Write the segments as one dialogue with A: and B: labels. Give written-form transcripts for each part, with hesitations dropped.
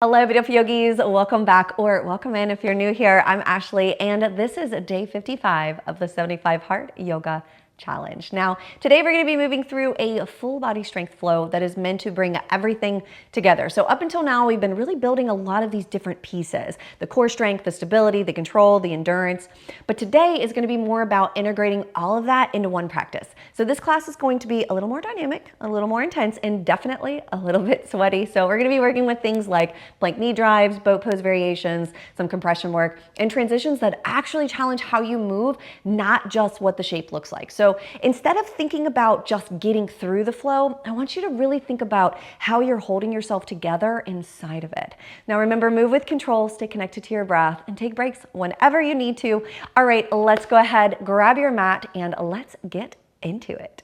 A: Hello, beautiful yogis. Welcome back or welcome in if you're new here. I'm Ashley, and this is day 55 of the 75 Heart Yoga Challenge. Now, today we're going to be moving through a full body strength flow that is meant to bring everything together. So up until now, we've been really building a lot of these different pieces: the core strength, the stability, the control, the endurance. But today is going to be more about integrating all of that into one practice. So this class is going to be a little more dynamic, a little more intense, and definitely a little bit sweaty. So we're going to be working with things like plank knee drives, boat pose variations, some compression work, and transitions that actually challenge how you move, not just what the shape looks like. So instead of thinking about just getting through the flow, I want you to really think about how you're holding yourself together inside of it. Now remember, move with control, stay connected to your breath, and take breaks whenever you need to. All right, let's go ahead, grab your mat, and let's get into it.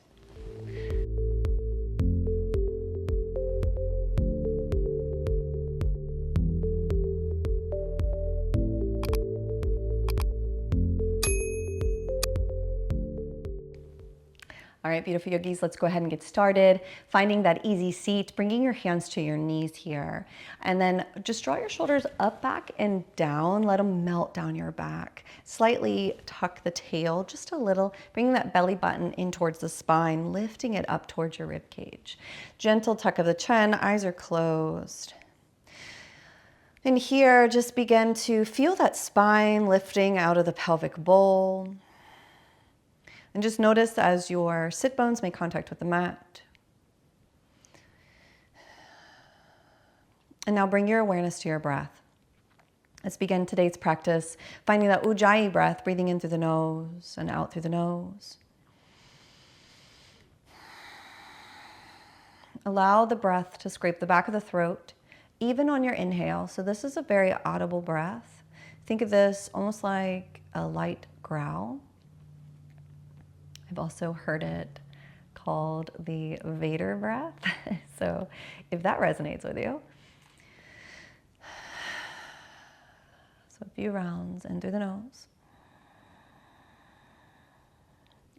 A: All right, beautiful yogis, let's go ahead and get started. Finding that easy seat, bringing your hands to your knees here. And then just draw your shoulders up, back, and down. Let them melt down your back. Slightly tuck the tail just a little, bringing that belly button in towards the spine, lifting it up towards your rib cage. Gentle tuck of the chin, eyes are closed. And here, just begin to feel that spine lifting out of the pelvic bowl. And just notice as your sit bones make contact with the mat. And now bring your awareness to your breath. Let's begin today's practice, finding that Ujjayi breath, breathing in through the nose and out through the nose. Allow the breath to scrape the back of the throat, even on your inhale. So this is a very audible breath. Think of this almost like a light growl. I've also heard it called the Vader breath. So if that resonates with you. So a few rounds in through the nose,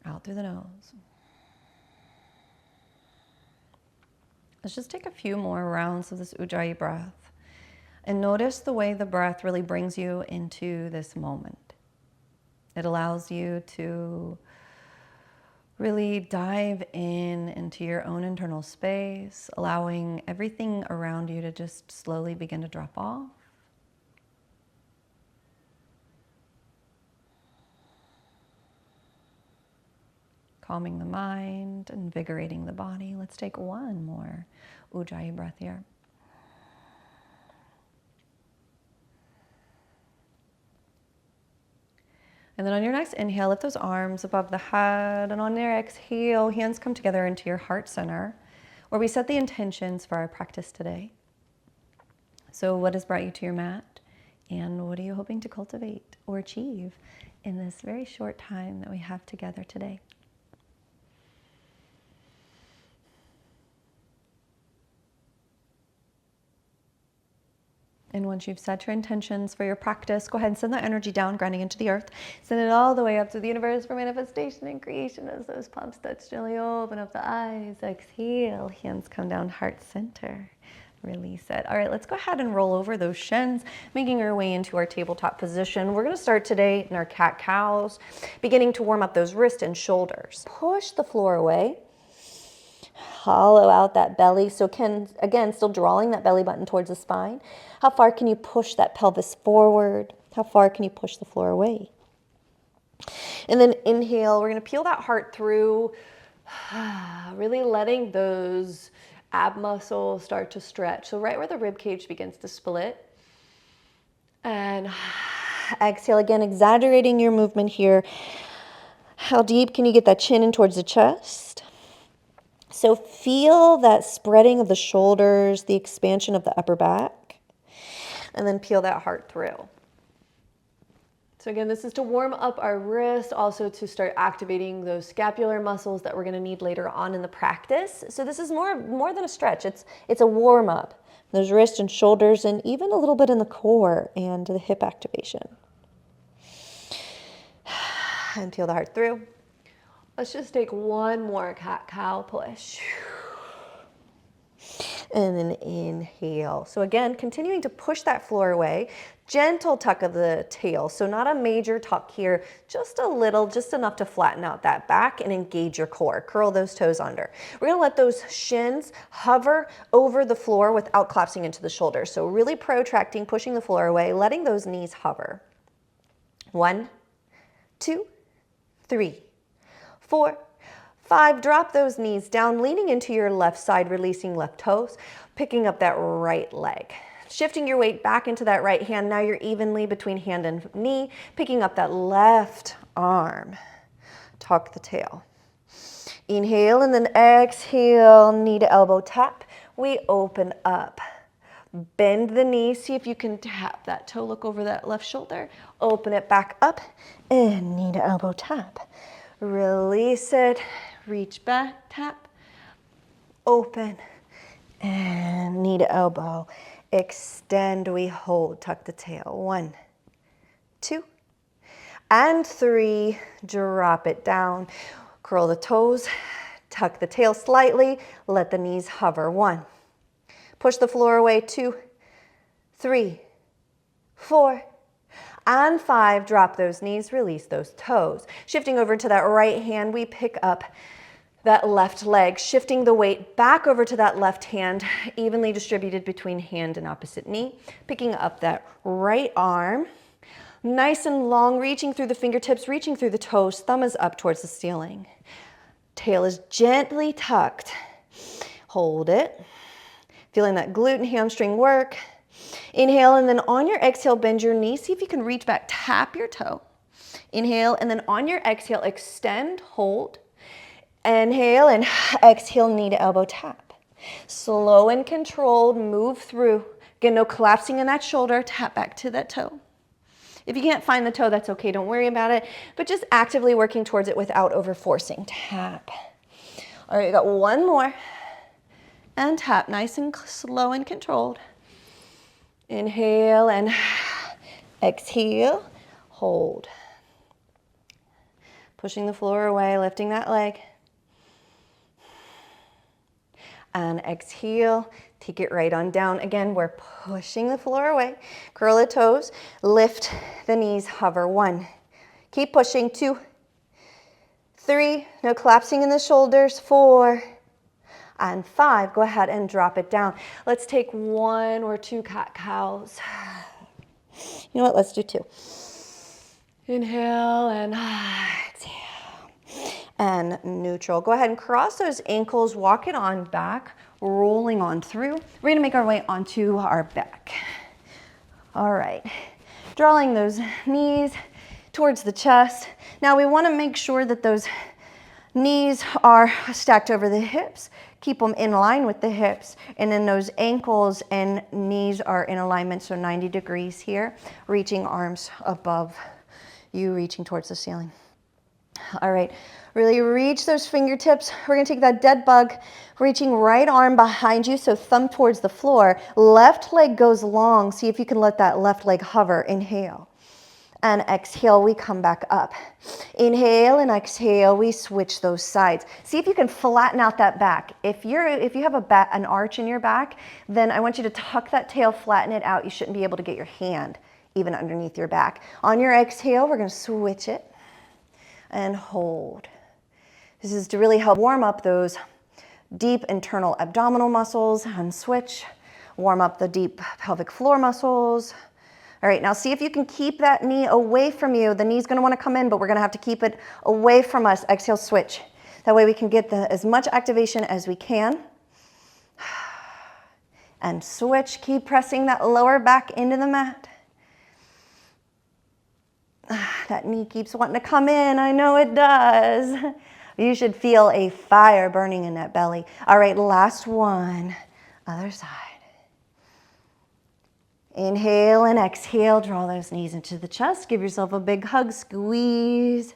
A: out through the nose. Let's just take a few more rounds of this Ujjayi breath and notice the way the breath really brings you into this moment. It allows you to really dive into your own internal space, allowing everything around you to just slowly begin to drop off. Calming the mind, invigorating the body. Let's take one more Ujjayi breath here. And then on your next inhale, lift those arms above the head. And on your exhale, hands come together into your heart center, where we set the intentions for our practice today. So what has brought you to your mat? And what are you hoping to cultivate or achieve in this very short time that we have together today? And once you've set your intentions for your practice, go ahead and send that energy down, grounding into the earth. Send it all the way up to the universe for manifestation and creation as those palms touch. Gently open up the eyes. Exhale. Hands come down, heart center. Release it. All right, let's go ahead and roll over those shins, making our way into our tabletop position. We're going to start today in our cat-cows, beginning to warm up those wrists and shoulders. Push the floor away. Hollow out that belly. So again, still drawing that belly button towards the spine. How far can you push that pelvis forward? How far can you push the floor away? And then inhale, we're going to peel that heart through, really letting those ab muscles start to stretch. So right where the rib cage begins to split. And exhale again, exaggerating your movement here. How deep can you get that chin in towards the chest? So feel that spreading of the shoulders, the expansion of the upper back, and then peel that heart through. So again, this is to warm up our wrists, also to start activating those scapular muscles that we're going to need later on in the practice. So this is more than a stretch. It's a warm up. Those wrists and shoulders, and even a little bit in the core and the hip activation. And peel the heart through. Let's just take one more cat-cow push. and then inhale. So again, continuing to push that floor away, gentle tuck of the tail. So not a major tuck here, just a little, just enough to flatten out that back and engage your core. Curl those toes under. We're gonna let those shins hover over the floor without collapsing into the shoulders. So really protracting, pushing the floor away, letting those knees hover. 1, 2, 3, 4, 5, drop those knees down, leaning into your left side, releasing left toes, picking up that right leg. Shifting your weight back into that right hand. Now you're evenly between hand and knee, picking up that left arm. Tuck the tail. Inhale and then exhale, knee to elbow tap. We open up. Bend the knee, see if you can tap that toe, look over that left shoulder, open it back up, and knee to elbow tap. Release it, reach back, tap, open, and knee to elbow. Extend, we hold, tuck the tail. 1, 2, and 3. Drop it down. Curl the toes, tuck the tail slightly, let the knees hover. 1. Push the floor away. 2, 3, 4, and 5. Drop those knees, release those toes. Shifting over to that right hand, we pick up that left leg, shifting the weight back over to that left hand, evenly distributed between hand and opposite knee. Picking up that right arm, nice and long, reaching through the fingertips, reaching through the toes, thumb is up towards the ceiling. Tail is gently tucked. Hold it. Feeling that glute and hamstring work. Inhale, and then on your exhale, bend your knee. See if you can reach back, tap your toe. Inhale, and then on your exhale, extend, hold. Inhale and exhale, knee to elbow tap. Slow and controlled, move through. Again, no collapsing in that shoulder, tap back to that toe. If you can't find the toe, that's okay, don't worry about it, but just actively working towards it without over-forcing. Tap. All right, you got one more. And tap, nice and slow and controlled. Inhale and exhale, hold. Pushing the floor away, lifting that leg. And exhale, take it right on down. Again, we're pushing the floor away. Curl the toes, lift the knees, hover. 1. Keep pushing. 2, 3, no collapsing in the shoulders. 4, and 5. Go ahead and drop it down. Let's take 1 or 2 cat-cows. You know what, let's do 2. Inhale and exhale. And neutral. Go ahead and cross those ankles, walk it on back, rolling on through. We're gonna make our way onto our back. All right, drawing those knees towards the chest. Now we wanna make sure that those knees are stacked over the hips. Keep them in line with the hips. And then those ankles and knees are in alignment, so 90 degrees here. Reaching arms above you, reaching towards the ceiling. All right, really reach those fingertips. We're gonna take that dead bug, reaching right arm behind you, so thumb towards the floor. Left leg goes long. See if you can let that left leg hover. Inhale. And exhale, we come back up. Inhale and exhale, we switch those sides. See if you can flatten out that back. If you have an arch in your back, then I want you to tuck that tail, flatten it out. You shouldn't be able to get your hand even underneath your back. On your exhale, we're gonna switch it and hold. This is to really help warm up those deep internal abdominal muscles and switch. Warm up the deep pelvic floor muscles. All right, now see if you can keep that knee away from you. The knee's gonna wanna come in, but we're gonna have to keep it away from us. Exhale, switch. That way we can get as much activation as we can. And switch, keep pressing that lower back into the mat. That knee keeps wanting to come in, I know it does. You should feel a fire burning in that belly. All right, last one, other side. Inhale and exhale, draw those knees into the chest. Give yourself a big hug, squeeze.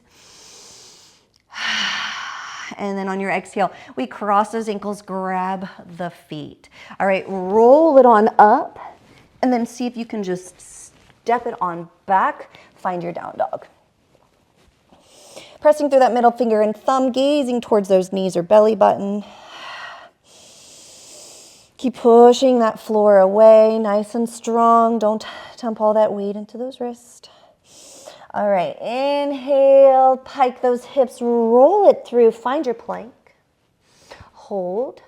A: And then on your exhale, we cross those ankles, grab the feet. All right, roll it on up, and then see if you can just step it on back, find your down dog. Pressing through that middle finger and thumb, gazing towards those knees or belly button. Keep pushing that floor away, nice and strong. Don't dump all that weight into those wrists. All right, inhale, pike those hips, roll it through, find your plank. Hold.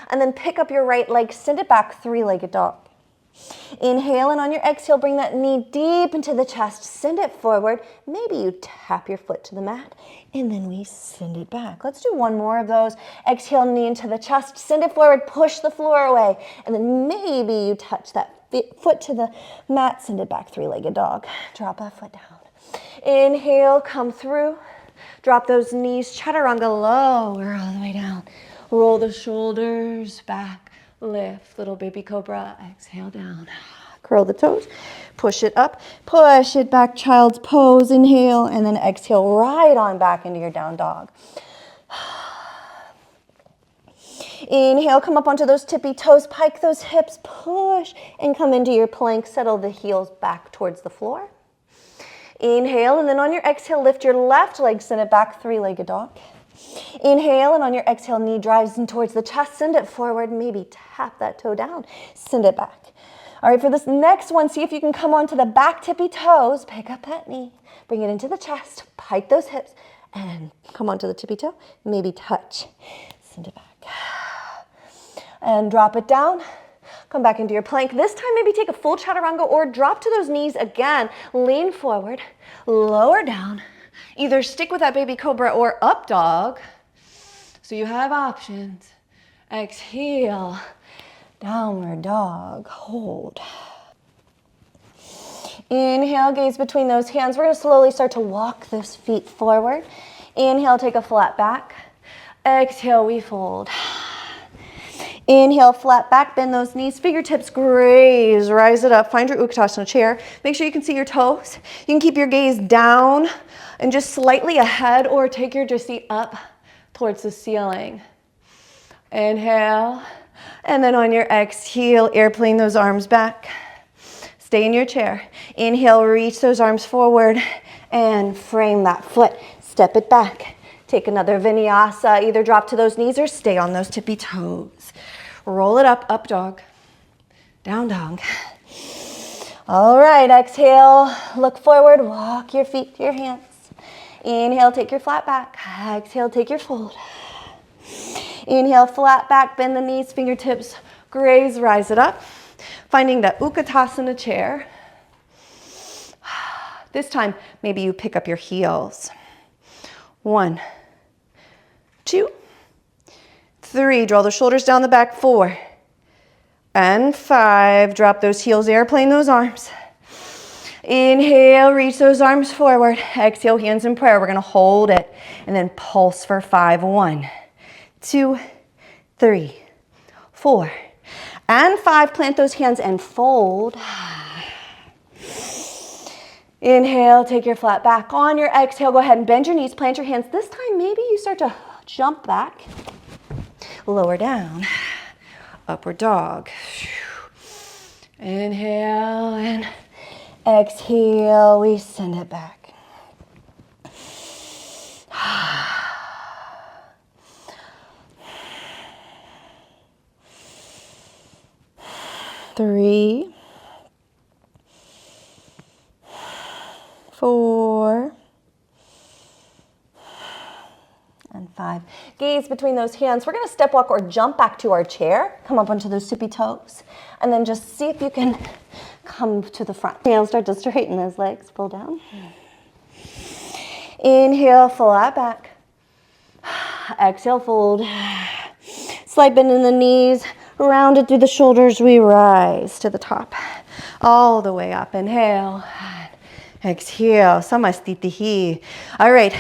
A: And then pick up your right leg, send it back, three-legged dog. Inhale, and on your exhale, bring that knee deep into the chest. Send it forward. Maybe you tap your foot to the mat, and then we send it back. Let's do one more of those. Exhale, knee into the chest. Send it forward. Push the floor away. And then maybe you touch that foot to the mat. Send it back, three-legged dog. Drop that foot down. Inhale, come through. Drop those knees. Chaturanga, lower all the way down. Roll the shoulders back. Lift, little baby cobra, exhale down. Curl the toes, push it up, push it back, child's pose, inhale, and then exhale right on back into your down dog. Inhale, come up onto those tippy toes, pike those hips, push, and come into your plank, settle the heels back towards the floor. Inhale, and then on your exhale, lift your left leg, send it back, three-legged dog. Inhale, and on your exhale, knee drives in towards the chest. Send it forward. Maybe tap that toe down. Send it back. All right, for this next one, see if you can come onto the back tippy toes. Pick up that knee. Bring it into the chest. Pike those hips. And come onto the tippy toe. Maybe touch. Send it back. And drop it down. Come back into your plank. This time, maybe take a full chaturanga or drop to those knees again. Lean forward. Lower down. Either stick with that baby cobra or up dog. So you have options. Exhale, downward dog, hold. Inhale, gaze between those hands. We're gonna slowly start to walk those feet forward. Inhale, take a flat back. Exhale, we fold. Inhale, flat back, bend those knees, fingertips graze, rise it up, find your Utkatasana chair. Make sure you can see your toes. You can keep your gaze down and just slightly ahead, or take your seat up towards the ceiling. Inhale, and then on your exhale, airplane those arms back. Stay in your chair. Inhale, reach those arms forward and frame that foot. Step it back. Take another vinyasa. Either drop to those knees or stay on those tippy toes. Roll it up dog, down dog. All right, exhale, look forward, walk your feet to your hands. Inhale, take your flat back. Exhale, take your fold. Inhale, flat back, bend the knees, fingertips, graze, rise it up. Finding that Utkatasana chair. This time, maybe you pick up your heels. 1, 2, 3. Draw the shoulders down the back. 4 and 5. Drop those heels, airplane those arms. Inhale, reach those arms forward. Exhale, hands in prayer. We're gonna hold it and then pulse for 5. 1, 2, 3, 4, and 5. Plant those hands and fold. Inhale, take your flat back. On your exhale, go ahead and bend your knees, plant your hands. This time, maybe you start to jump back, lower down, upward dog. Inhale and exhale, we send it back. 3, 4, and 5. Gaze between those hands. We're going to step walk or jump back to our chair. Come up onto those tippy toes. And then just see if you can come to the front. Inhale, start to straighten those legs. Pull down. Inhale, flat back. Exhale, fold. Slight bend in the knees. Rounded through the shoulders. We rise to the top. All the way up. Inhale. Exhale, Samastitihi. All right,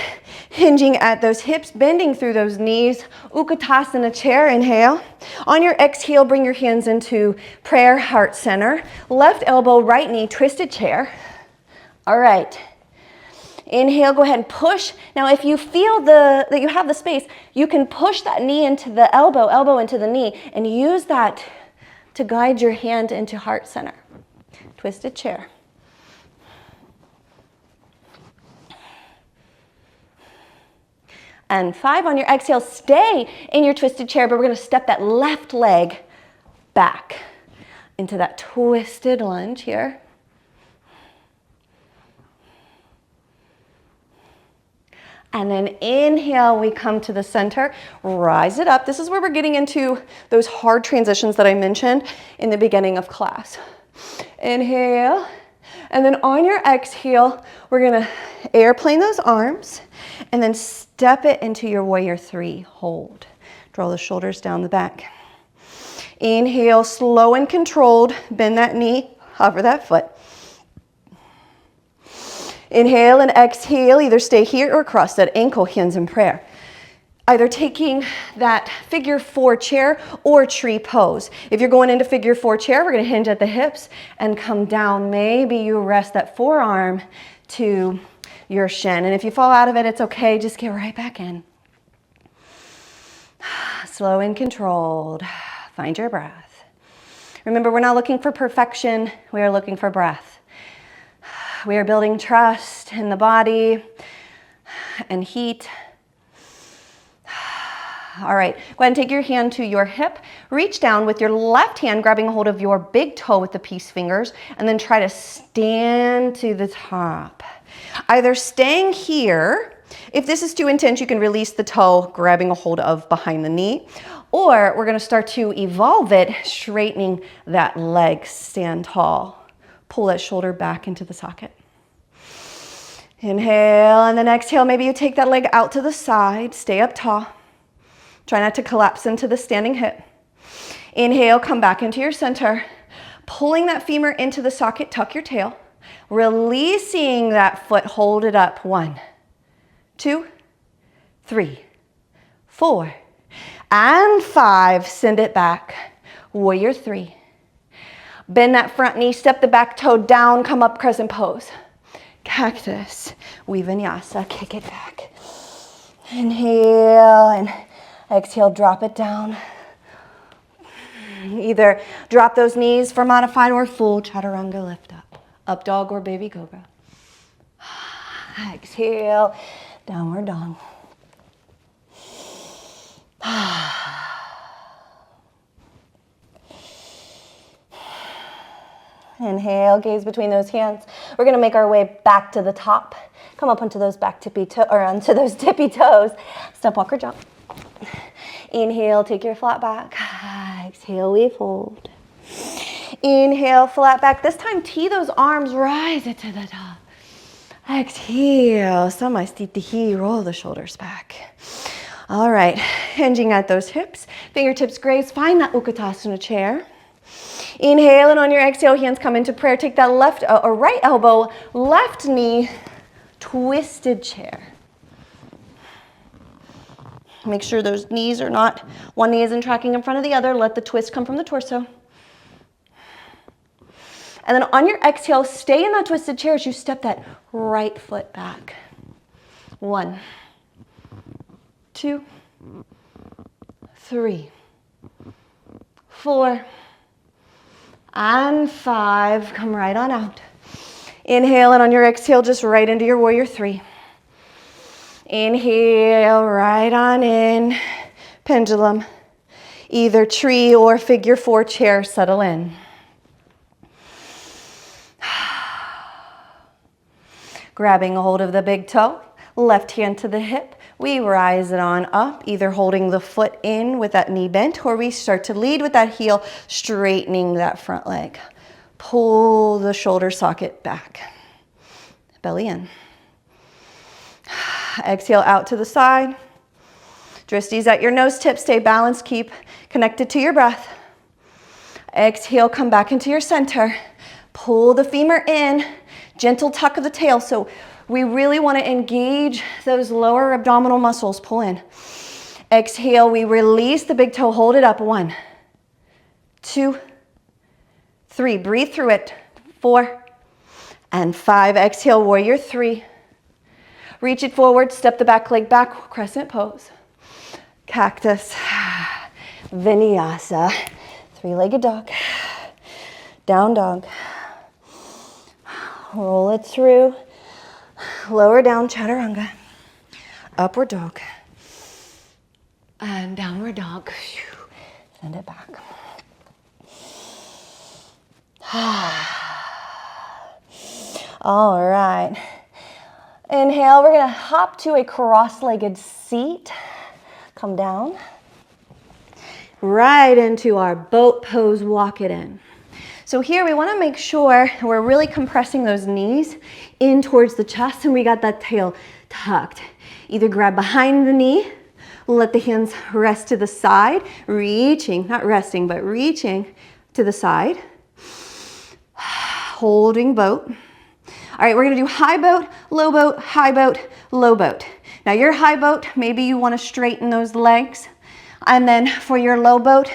A: hinging at those hips, bending through those knees. Utkatasana chair, inhale. On your exhale, bring your hands into prayer, heart center. Left elbow, right knee, twisted chair. All right. Inhale, go ahead and push. Now, if you feel that you have the space, you can push that knee into the elbow, elbow into the knee, and use that to guide your hand into heart center. Twisted chair. And 5 on your exhale, stay in your twisted chair, but we're gonna step that left leg back into that twisted lunge here. And then inhale, we come to the center, rise it up. This is where we're getting into those hard transitions that I mentioned in the beginning of class. Inhale, and then on your exhale, we're gonna airplane those arms and then step it into your warrior three. Hold. Draw the shoulders down the back. Inhale, slow and controlled. Bend that knee, hover that foot. Inhale and exhale, either stay here or cross that ankle, hands in prayer. Either taking that figure four chair or tree pose. If you're going into figure four chair, we're gonna hinge at the hips and come down. Maybe you rest that forearm to your shin. And if you fall out of it, it's okay, just get right back in. Slow and controlled, find your breath. Remember, we're not looking for perfection, we are looking for breath. We are building trust in the body and heat. All right, go ahead and take your hand to your hip. Reach down with your left hand, grabbing a hold of your big toe with the peace fingers, and then try to stand to the top. Either staying here, if this is too intense, you can release the toe, grabbing a hold of behind the knee, or we're gonna start to evolve it, straightening that leg, stand tall. Pull that shoulder back into the socket. Inhale, and then exhale. Maybe you take that leg out to the side, stay up tall. Try not to collapse into the standing hip. Inhale, come back into your center. Pulling that femur into the socket, tuck your tail. Releasing that foot, hold it up. 1, 2, 3, 4, and 5. Send it back. Warrior 3. Bend that front knee, step the back toe down, come up crescent pose. Cactus, we vinyasa, kick it back. Inhale and exhale, drop it down. Either drop those knees for modified or full chaturanga lift up. Up dog or baby cobra. Exhale, downward dog. Inhale, gaze between those hands. We're gonna make our way back to the top. Come up onto those onto those tippy toes. Step, walk, or jump. Inhale, take your flat back. Exhale, we fold. Inhale, flat back. This time, tee those arms, rise it to the top. Exhale, samastitihi, roll the shoulders back. All right, hinging at those hips. Fingertips graze, find that Utkatasana chair. Inhale, and on your exhale, hands come into prayer. Take that left or right elbow, left knee, twisted chair. Make sure those knees are not, one knee isn't tracking in front of the other. Let the twist come from the torso. And then on your exhale, stay in that twisted chair as you step that right foot back. 1, 2, 3, 4, and 5. Come right on out. Inhale, and on your exhale, just right into your warrior 3. Inhale, right on in. Pendulum. Either tree or figure 4 chair, settle in. Grabbing a hold of the big toe, left hand to the hip. We rise it on up, either holding the foot in with that knee bent, or we start to lead with that heel, straightening that front leg. Pull the shoulder socket back. Belly in. Exhale out to the side. Dristies at your nose tip. Stay balanced. Keep connected to your breath. Exhale, come back into your center. Pull the femur in. Gentle tuck of the tail. So we really want to engage those lower abdominal muscles. Pull in. Exhale, we release the big toe. Hold it up. 1, 2, 3. Breathe through it. 4 and 5. Exhale, warrior 3. Reach it forward. Step the back leg back. Crescent pose. Cactus. Vinyasa. 3-legged dog. Down dog. Roll it through. Lower down, chaturanga. Upward dog. And downward dog. Send it back. All right. Inhale, we're gonna hop to a cross-legged seat. Come down. Right into our boat pose, walk it in. So here we wanna make sure we're really compressing those knees in towards the chest and we got that tail tucked. Either grab behind the knee, let the hands rest to the side, reaching, not resting, but reaching to the side. Holding boat. All right, we're gonna do high boat, low boat, high boat, low boat. Now your high boat, maybe you wanna straighten those legs. And then for your low boat,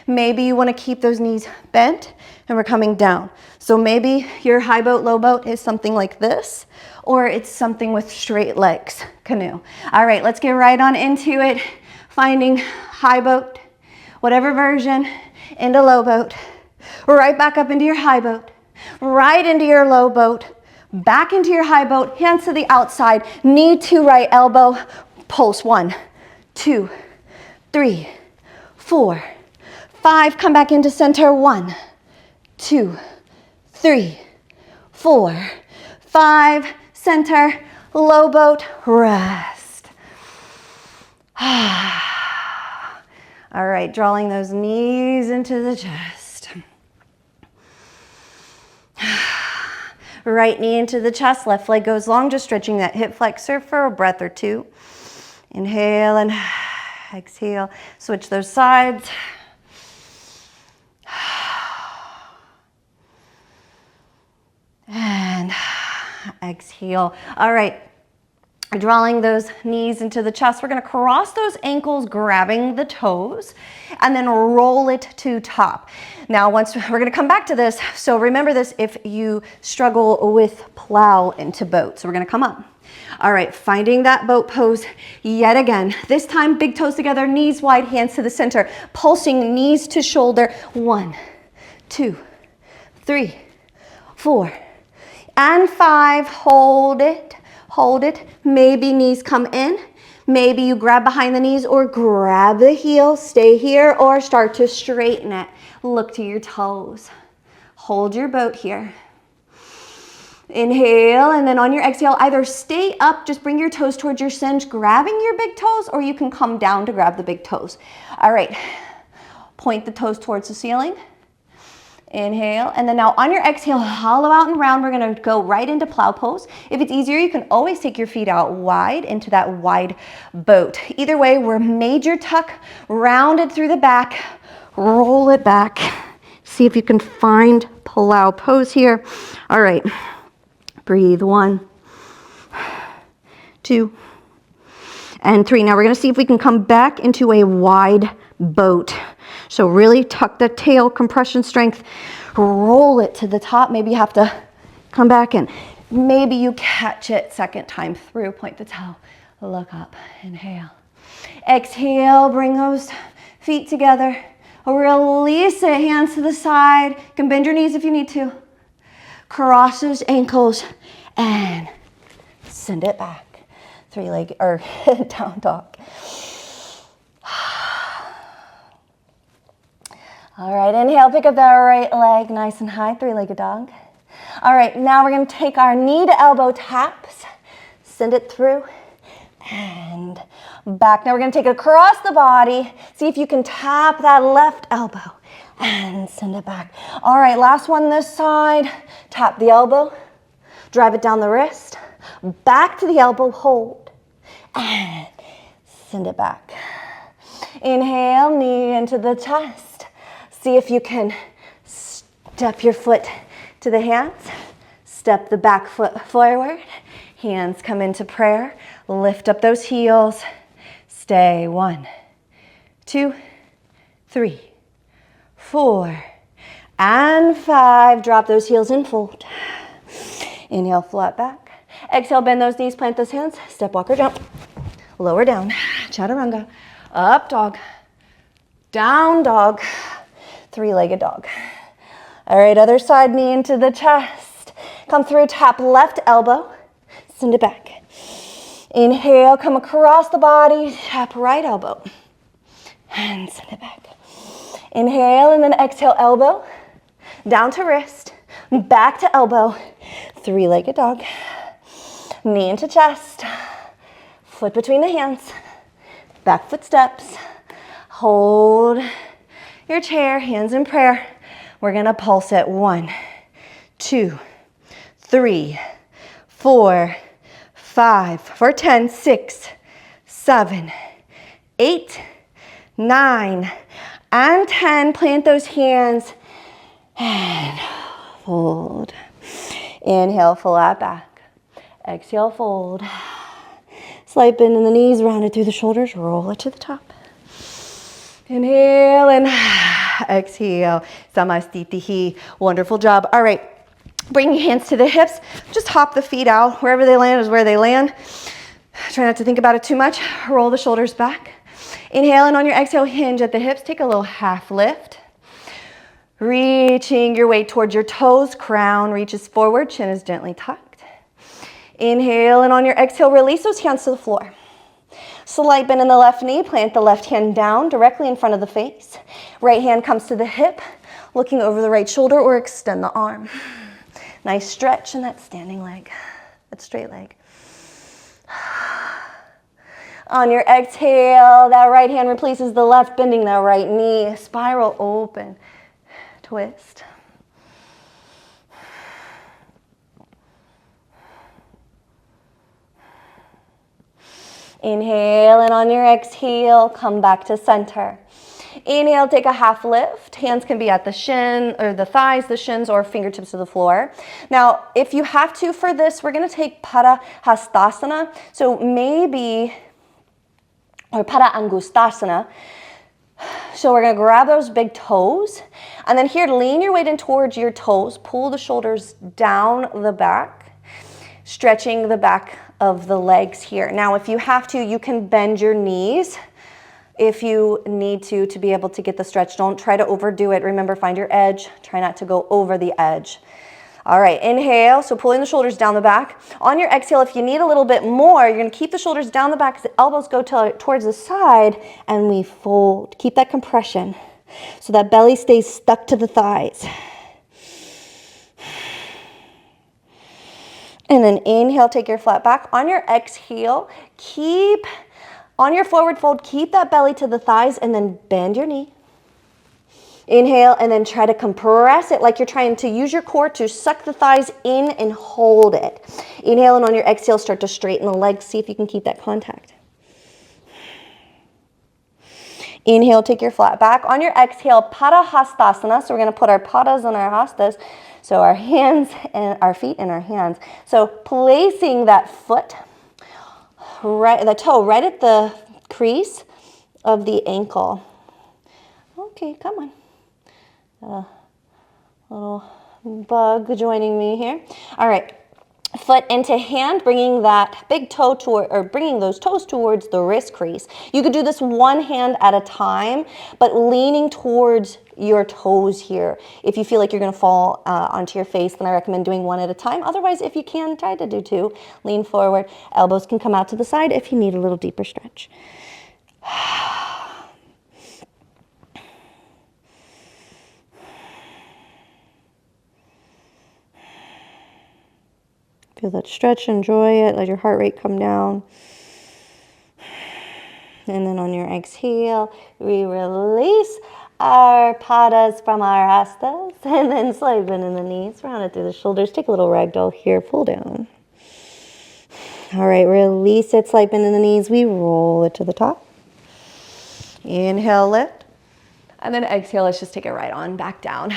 A: maybe you wanna keep those knees bent and we're coming down. So maybe your high boat, low boat is something like this, or it's something with straight legs, canoe. All right, let's get right on into it. Finding high boat, whatever version, into low boat. Right back up into your high boat, right into your low boat, back into your high boat, hands to the outside, knee to right elbow, pulse 1, 2, 3, 4, 5, come back into center, 1, 2, 3, 4, 5, center, low boat, rest. All right, drawing those knees into the chest. Right knee into the chest, left leg goes long, just stretching that hip flexor for a breath or two. Inhale and exhale. Switch those sides. And exhale. All right. Drawing those knees into the chest. We're going to cross those ankles, grabbing the toes, and then roll it to top. Now, once we're going to come back to this, so remember this if you struggle with plow into boat. So we're going to come up. All right, finding that boat pose yet again. This time, big toes together, knees wide, hands to the center, pulsing knees to shoulder. 1, 2, 3, 4, and 5. Hold it. Hold it. Maybe knees come in. Maybe you grab behind the knees or grab the heels. Stay here or start to straighten it. Look to your toes. Hold your boat here. Inhale, and then on your exhale, either stay up, just bring your toes towards your cinch, grabbing your big toes, or you can come down to grab the big toes. All right. Point the toes towards the ceiling. Inhale, and then now on your exhale, hollow out and round. We're gonna go right into plow pose. If it's easier, you can always take your feet out wide into that wide boat. Either way, we're major tuck, rounded through the back, roll it back. See if you can find plow pose here. All right, breathe. 1, 2, and 3. Now we're gonna see if we can come back into a wide boat. So really tuck the tail, compression strength, roll it to the top. Maybe you have to come back in. Maybe you catch it second time through, point the toe, look up, inhale. Exhale, bring those feet together. Release it, hands to the side. You can bend your knees if you need to. Cross those ankles and send it back. 3-legged or down dog. All right, inhale, pick up that right leg nice and high, 3-legged dog. All right, now we're gonna take our knee to elbow taps, send it through and back. Now we're gonna take it across the body. See if you can tap that left elbow and send it back. All right, last one this side. Tap the elbow, drive it down the wrist, back to the elbow, hold, and send it back. Inhale, knee into the chest. See if you can step your foot to the hands, step the back foot forward, hands come into prayer, lift up those heels, stay. 1, 2, 3, 4, and 5. Drop those heels and fold. Inhale, flat back. Exhale, bend those knees, plant those hands, step, walk, or jump. Lower down, chaturanga, up dog, down dog, 3-legged dog. All right, other side, knee into the chest. Come through, tap left elbow, send it back. Inhale, come across the body, tap right elbow, and send it back. Inhale, and then exhale, elbow, down to wrist, back to elbow, three-legged dog, knee into chest, foot between the hands, back foot steps, hold your chair, hands in prayer. We're gonna pulse it 1, 2, 3, 4, 5, for 10, 6, 7, 8, 9, and 10. Plant those hands and fold. Inhale, flat back. Exhale, fold. Slight bend in the knees, round it through the shoulders, roll it to the top. Inhale and exhale. Samastitihi. Wonderful job. All right. Bring your hands to the hips. Just hop the feet out. Wherever they land is where they land. Try not to think about it too much. Roll the shoulders back. Inhale, and on your exhale, hinge at the hips. Take a little half lift. Reaching your weight towards your toes. Crown reaches forward. Chin is gently tucked. Inhale, and on your exhale, release those hands to the floor. Slight bend in the left knee. Plant the left hand down directly in front of the face. Right hand comes to the hip, looking over the right shoulder, or extend the arm. Nice stretch in that standing leg, that straight leg. On your exhale, that right hand replaces the left, bending that right knee. Spiral open, twist. Inhale, and on your exhale, come back to center. Inhale, take a half lift. Hands can be at the shin or the thighs, the shins, or fingertips to the floor. Now, if you have to for this, we're gonna take Pada Hastasana. So maybe, or Pada Angustasana. So we're gonna grab those big toes, and then here, lean your weight in towards your toes. Pull the shoulders down the back, stretching the back of the legs here. Now, if you have to, you can bend your knees if you need to be able to get the stretch. Don't try to overdo it. Remember, find your edge. Try not to go over the edge. All right, inhale, so pulling the shoulders down the back. On your exhale, if you need a little bit more, you're gonna keep the shoulders down the back as the elbows go towards the side, and we fold. Keep that compression so that belly stays stuck to the thighs. And then inhale, take your flat back. On your exhale, on your forward fold, keep that belly to the thighs, and then bend your knee. Inhale, and then try to compress it like you're trying to use your core to suck the thighs in and hold it. Inhale, and on your exhale, start to straighten the legs. See if you can keep that contact. Inhale, take your flat back. On your exhale, Pada Hastasana. So we're going to put our padas on our hastas. So our hands and our feet in our hands. So placing that foot, the toe right at the crease of the ankle. Okay, come on. Little bug joining me here. All right. Foot into hand, bringing that big toe bringing those toes towards the wrist crease. You could do this one hand at a time, but leaning towards your toes here. If you feel like you're going to fall onto your face, then I recommend doing one at a time. Otherwise, if you can, try to do two. Lean forward. Elbows can come out to the side if you need a little deeper stretch. Feel that stretch, enjoy it, let your heart rate come down. And then on your exhale, we release our padas from our hastas, and then slight bend in the knees, round it through the shoulders. Take a little ragdoll here, pull down. All right, release it, slight bend in the knees. We roll it to the top. Inhale, lift. And then exhale, let's just take it right on back down.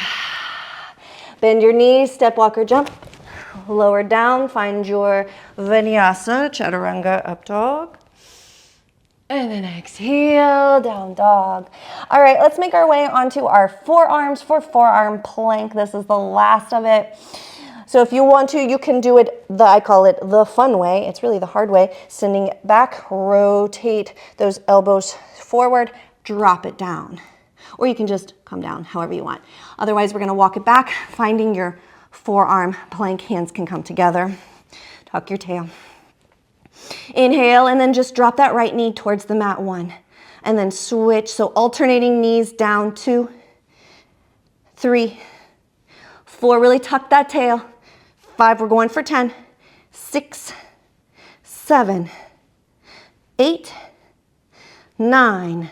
A: Bend your knees, step, walk, or jump. Lower down, find your vinyasa, chaturanga, up dog. And then exhale, down dog. All right, let's make our way onto our forearms for forearm plank. This is the last of it. So if you want to, you can do it, I call it the fun way. It's really the hard way. Sending it back, rotate those elbows forward, drop it down. Or you can just come down however you want. Otherwise, we're gonna walk it back, finding your forearm plank. Hands can come together. Tuck your tail. Inhale, and then just drop that right knee towards the mat, 1. And then switch, so alternating knees down, 2, 3,
B: 4, really tuck that tail. 5, we're going for 10. 6, 7, 8, 9,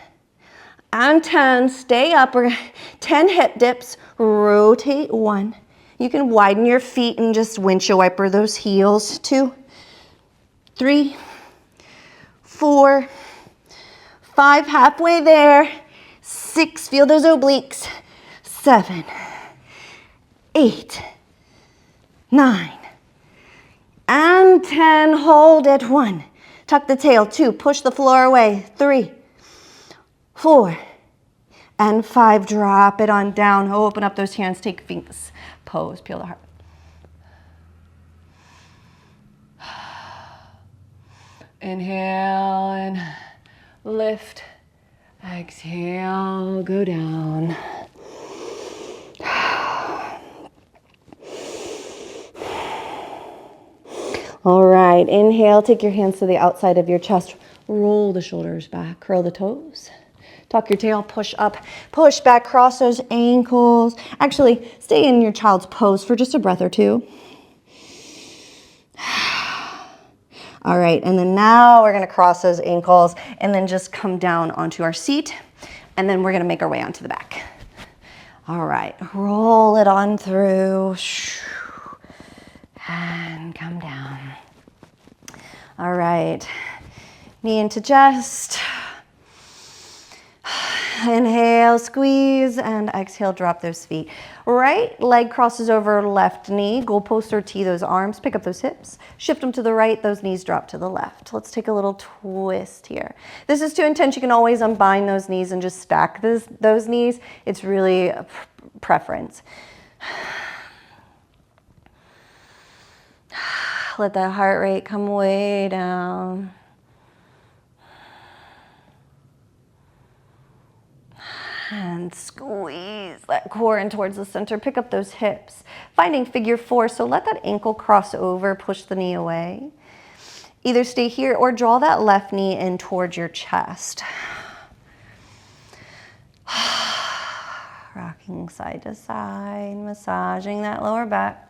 B: and 10. Stay up. We're 10 hip dips. Rotate 1. You can widen your feet and just windshield wiper those heels. 2, 3, 4, 5, halfway there. 6, feel those obliques. 7, 8, 9, and 10. Hold it. 1, tuck the tail. 2, push the floor away. 3, 4, and 5. Drop it on down. Open up those hands. Take Sphinx pose. Peel the heart. Inhale and lift. Exhale, go down. All right, inhale, take your hands to the outside of your chest. Roll the shoulders back, curl the toes. Tuck your tail, push up, push back, cross those ankles. Actually, stay in your child's pose for just a breath or two. All right, and then now we're gonna cross those ankles and then just come down onto our seat, and then we're gonna make our way onto the back. All right, roll it on through, and come down. All right, knee into chest. Inhale, squeeze, and exhale, drop those feet. Right leg crosses over left knee, goalpost or tee those arms, pick up those hips, shift them to the right, those knees drop to the left. Let's take a little twist here. This is too intense, you can always unbind those knees and just stack those knees. It's really a preference. Let that heart rate come way down. And squeeze that core in towards the center. Pick up those hips. Finding figure 4, so let that ankle cross over, push the knee away. Either stay here or draw that left knee in towards your chest. Rocking side to side, massaging that lower back.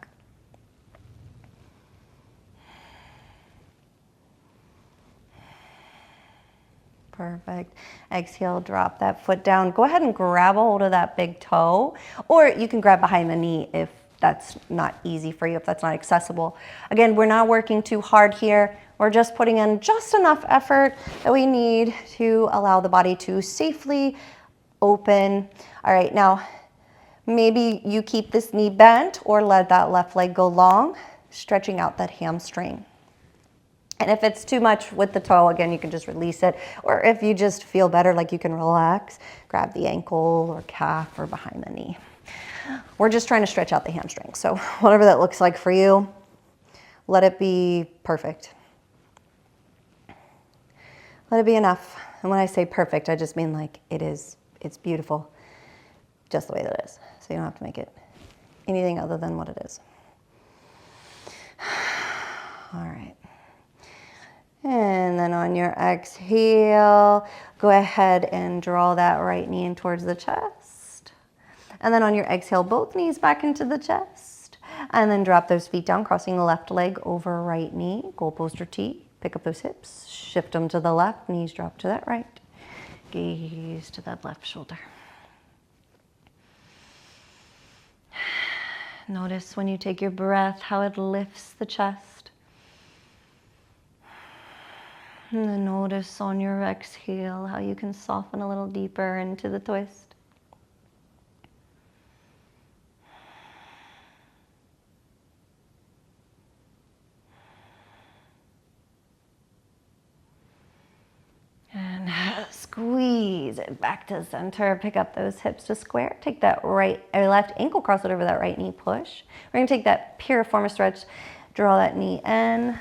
B: Perfect. Exhale, drop that foot down. Go ahead and grab a hold of that big toe, or you can grab behind the knee if that's not easy for you, if that's not accessible. Again, we're not working too hard here. We're just putting in just enough effort that we need to allow the body to safely open. All right, now maybe you keep this knee bent or let that left leg go long, stretching out that hamstring. And if it's too much with the toe, again, you can just release it. Or if you just feel better, like you can relax, grab the ankle or calf or behind the knee. We're just trying to stretch out the hamstring. So whatever that looks like for you, let it be perfect. Let it be enough. And when I say perfect, I just mean like it's beautiful, just the way that it is. So you don't have to make it anything other than what it is. All right. And then on your exhale, go ahead and draw that right knee in towards the chest. And then on your exhale, both knees back into the chest. And then drop those feet down, crossing the left leg over right knee, goalpost or tee. Pick up those hips, shift them to the left, knees drop to that right. Gaze to that left shoulder. Notice when you take your breath, how it lifts the chest. And then notice on your exhale how you can soften a little deeper into the twist. And squeeze it back to center. Pick up those hips to square. Take that left ankle, cross it over that right knee, push. We're going to take that piriformis stretch, draw that knee in,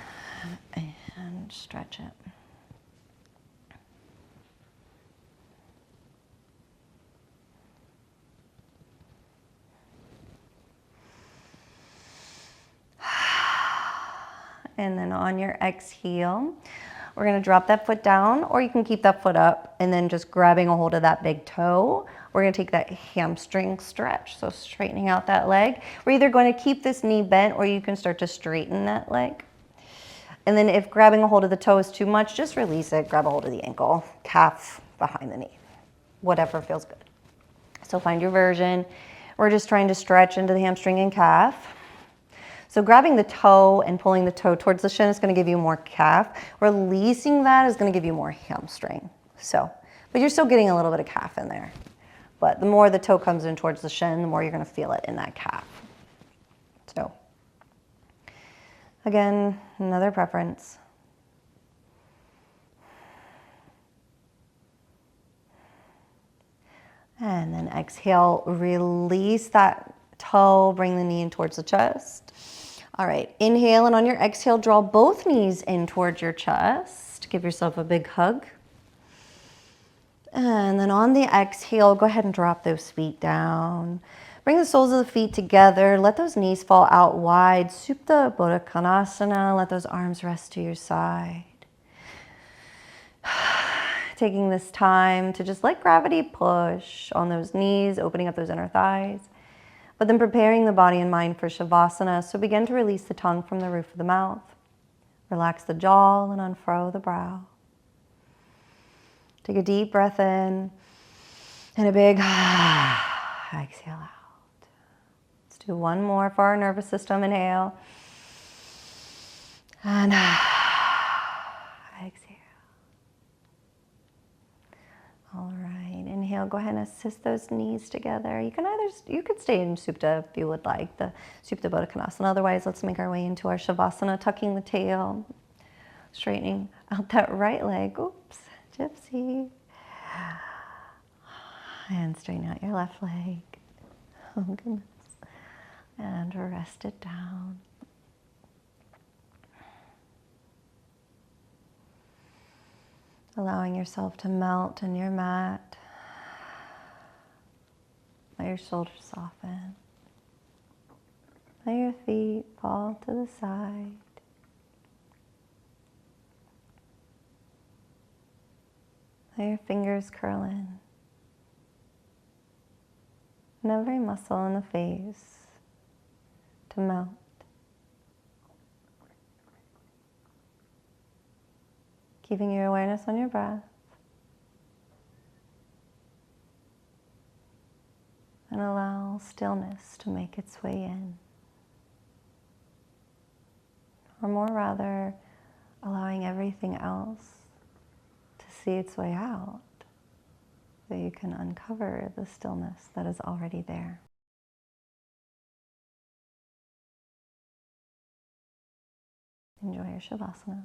B: and stretch it. And then on your exhale,
A: We're gonna drop that foot down, or you can keep that foot up and then just grabbing a hold of that big toe. We're gonna take that hamstring stretch, so straightening out that leg. We're either going to keep this knee bent or you can start to straighten that leg. And then if grabbing a hold of the toe is too much, just release it, grab a hold of the ankle, calf behind the knee, whatever feels good. So find your version. We're just trying to stretch into the hamstring and calf. So grabbing the toe and pulling the toe towards the shin is going to give you more calf. Releasing that is going to give you more hamstring. But you're still getting a little bit of calf in there. But the more the toe comes in towards the shin, the more you're going to feel it in that calf. So again, another preference. And then exhale, release that toe, bring the knee in towards the chest. All right, inhale, and on your exhale, draw both knees in towards your chest. Give yourself a big hug. And then on the exhale, go ahead and drop those feet down. Bring the soles of the feet together. Let those knees fall out wide. Supta Baddha Konasana. Let those arms rest to your side. Taking this time to just let gravity push on those knees, opening up those inner thighs. But then preparing the body and mind for Shavasana. So begin to release the tongue from the roof of the mouth. Relax the jaw and unfurrow the brow. Take a deep breath in and a big exhale out. Let's do one more for our nervous system. Inhale. And exhale. All right, inhale, go ahead and assist those knees together. You could stay in Supta if you would like, the Supta Baddha Konasana. Otherwise, let's make our way into our Shavasana, tucking the tail, straightening out that right leg. Oops, gypsy. And straighten out your left leg. Oh, goodness. And rest it down. Allowing yourself to melt in your mat. Let your shoulders soften. Let your feet fall to the side. Let your fingers curl in. And every muscle in the face to melt. Keeping your awareness on your breath. And allow stillness to make its way in. Or more rather, allowing everything else to see its way out, so you can uncover the stillness that is already there. Enjoy your Shavasana.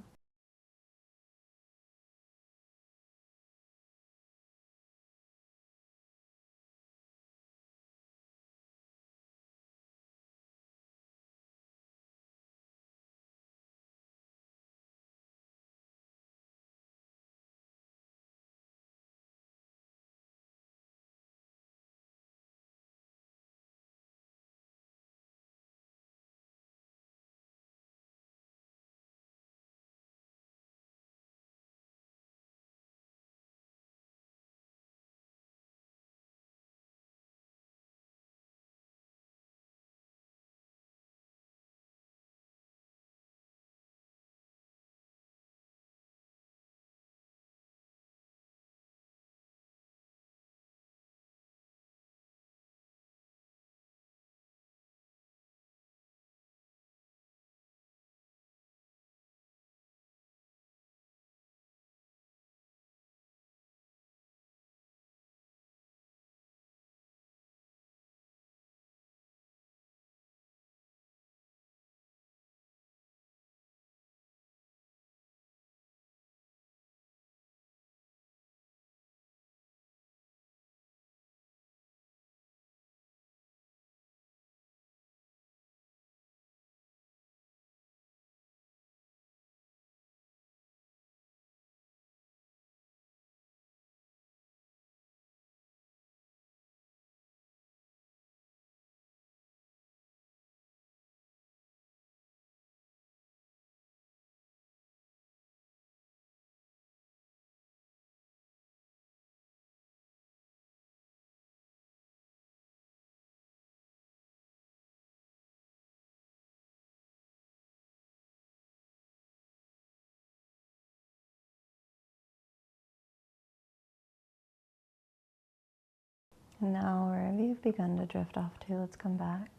A: And now, wherever you've begun to drift off to, let's come back.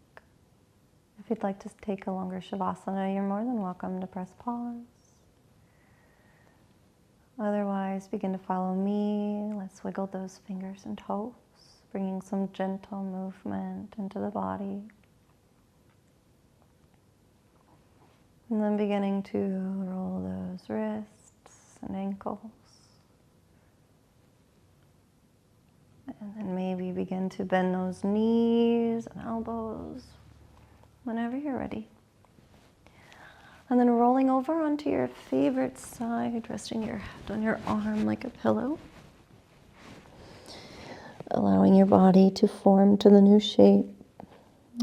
A: If you'd like to take a longer Shavasana, you're more than welcome to press pause. Otherwise, begin to follow me. Let's wiggle those fingers and toes, bringing some gentle movement into the body. And then beginning to roll those wrists and ankles. And then maybe begin to bend those knees and elbows whenever you're ready. And then rolling over onto your favorite side, resting your head on your arm like a pillow. Allowing your body to form to the new shape.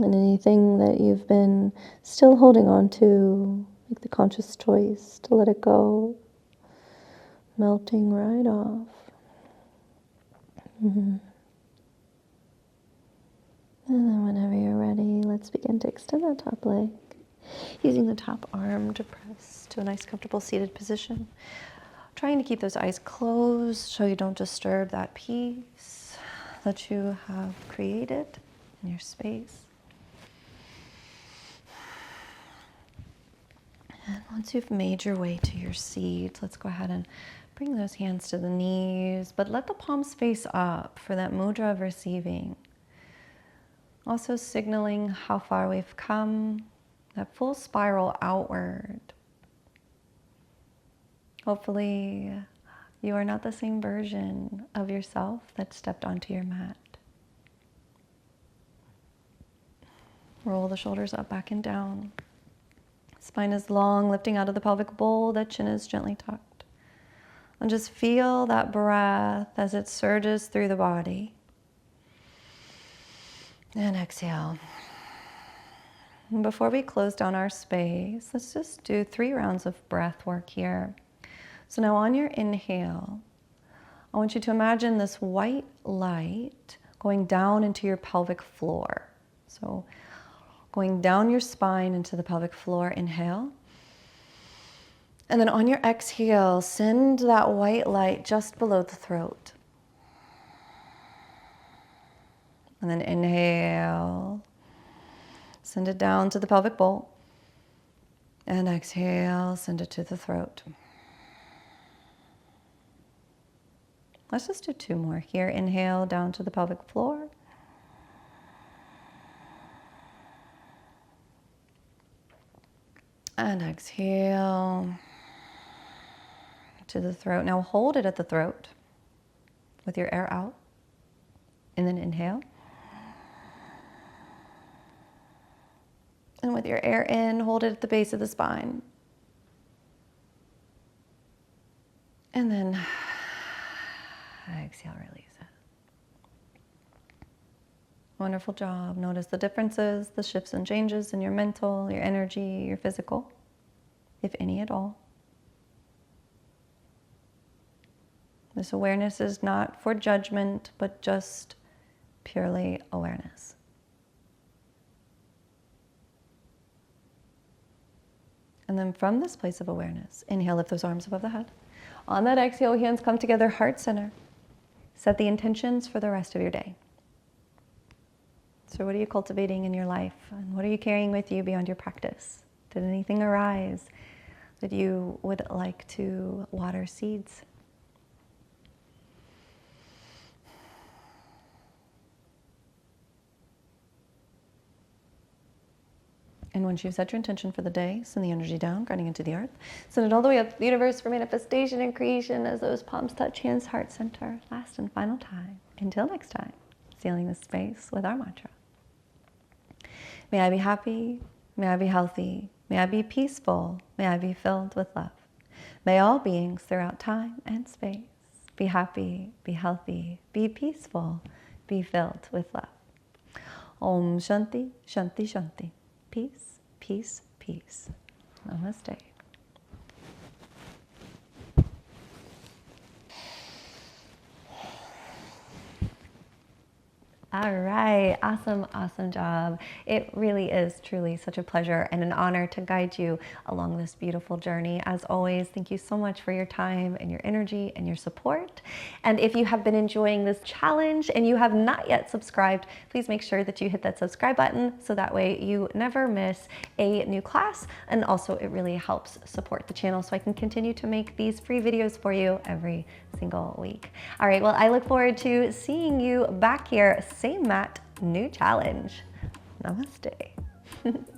A: And anything that you've been still holding on to, make the conscious choice to let it go. Melting right off. And then whenever you're ready, let's begin to extend that top leg. Using the top arm to press to a nice comfortable seated position. Trying to keep those eyes closed so you don't disturb that peace that you have created in your space. And once you've made your way to your seat, let's go ahead and bring those hands to the knees, but let the palms face up for that mudra of receiving. Also signaling how far we've come, that full spiral outward. Hopefully, you are not the same version of yourself that stepped onto your mat. Roll the shoulders up, back and down. Spine is long, lifting out of the pelvic bowl, that chin is gently tucked. And just feel that breath as it surges through the body. And exhale. And before we close down our space, let's just do 3 rounds of breath work here. So now on your inhale, I want you to imagine this white light going down into your pelvic floor. So going down your spine into the pelvic floor, inhale. And then on your exhale, send that white light just below the throat. And then inhale, send it down to the pelvic bowl. And exhale, send it to the throat. Let's just do 2 more here. Inhale, down to the pelvic floor. And exhale to the throat. Now hold it at the throat with your air out. And then inhale. And with your air in, hold it at the base of the spine. And then exhale, release it. Wonderful job. Notice the differences, the shifts and changes in your mental, your energy, your physical, if any at all. This awareness is not for judgment, but just purely awareness. And then from this place of awareness, inhale, lift those arms above the head. On that exhale, hands come together, heart center. Set the intentions for the rest of your day. So what are you cultivating in your life? And what are you carrying with you beyond your practice? Did anything arise that you would like to water seeds? And once you've set your intention for the day, send the energy down, grounding into the earth. Send it all the way up to the universe for manifestation and creation as those palms touch hands, heart center. Last and final time. Until next time, sealing this space with our mantra. May I be happy. May I be healthy. May I be peaceful. May I be filled with love. May all beings throughout time and space be happy, be healthy, be peaceful, be filled with love. Om Shanti, Shanti, Shanti. Peace, peace, peace. Namaste. All right, awesome, awesome job. It really is truly such a pleasure and an honor to guide you along this beautiful journey. As always, thank you so much for your time and your energy and your support. And if you have been enjoying this challenge and you have not yet subscribed, please make sure that you hit that subscribe button so that way you never miss a new class. And also it really helps support the channel so I can continue to make these free videos for you every single week. All right, well, I look forward to seeing you back here. Same mat, new challenge. Namaste.